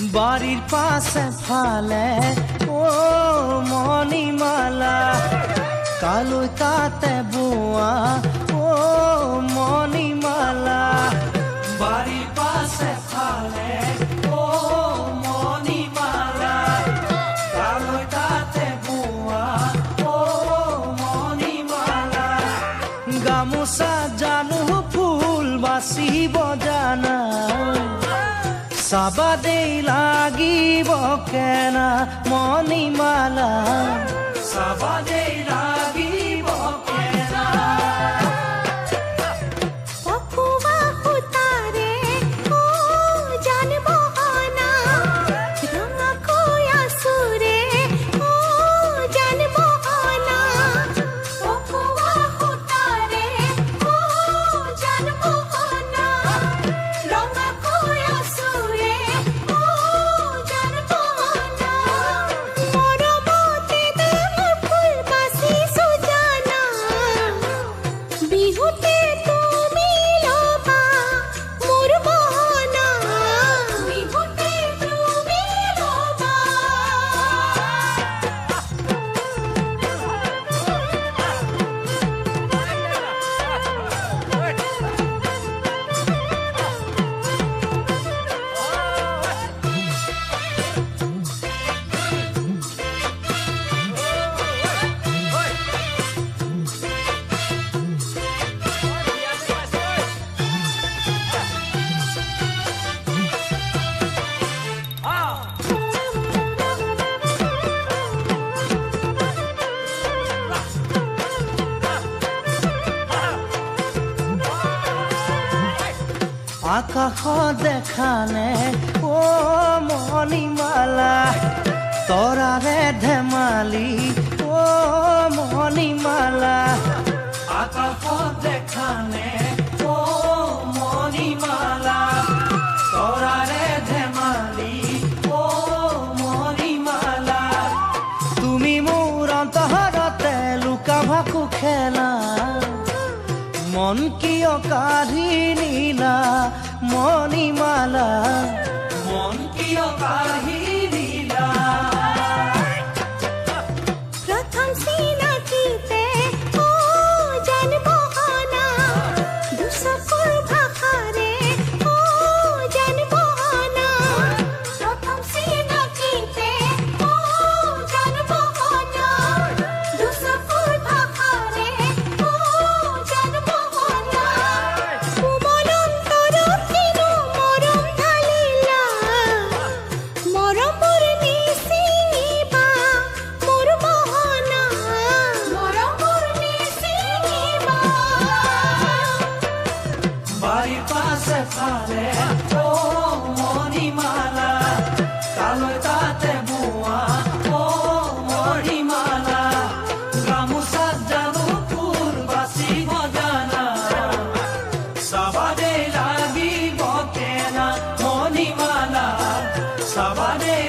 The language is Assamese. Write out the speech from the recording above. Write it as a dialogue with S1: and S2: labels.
S1: বাড়ির পাশে ফালে ও মণিমালা কালো তাতে বোয়া ও মণিমালা বাড়ির পাশে ফালে ও মণিমালা কালো তাতে বোয়া ও মণিমালা গামোচা জানো ফুল বাচিব জানা চাবাদেই লাগিব কেনা মণিমালা চাবাদেই লাগিব কেনা
S2: পকুয়া সুতাৰে ও জানিব অনা ৰঙা কয়া সুৰে ও জানিব অনা পকুয়া সুতাৰে ও জানিব অনা ৰঙা কয়া সুৰে ও জানিব অনা মৰমতে মোৰ ফুল বাচিছো জানা বিহুতে তুমি ল'বা মোৰ বহনা বিহুতে তুমি ল'বা
S1: আকাশত দেখানে ও মণিমালা তৰাৰে ধেমালি ও মণিমালা আকাশত দেখানে ও মণিমালা তৰাৰে ধেমালি ও মণিমালা তুমি মোৰ অন্তৰতে লুকা ভাকু খেলা মন কিয় কাঢ়ি নীলা মণিমালা মন কিয় কাঢ়ি নীলা
S2: প্ৰথম চিনাকিতে ও জানিব অনা দুচকুৰ ভাষাৰে ও জানিব অনা প্ৰথম চিনাকিতে ও জানিব অনা দুচকুৰ ভাষাৰে ও জানিব অনা কোমল অন্তৰত কিনো মৰম ঢালিলা মৰমৰ নিচিঙিবা মোৰ বহনা মৰমৰ নিচিঙিবা
S1: বাড়ির পাশে ফালে ও মণিমালা কালো তাতে বোয়া ও মণিমালা গামোচা জানো ফুল বাচিব জানা চাবাদেই লাগিব কেনা মণিমালা চাবাদেই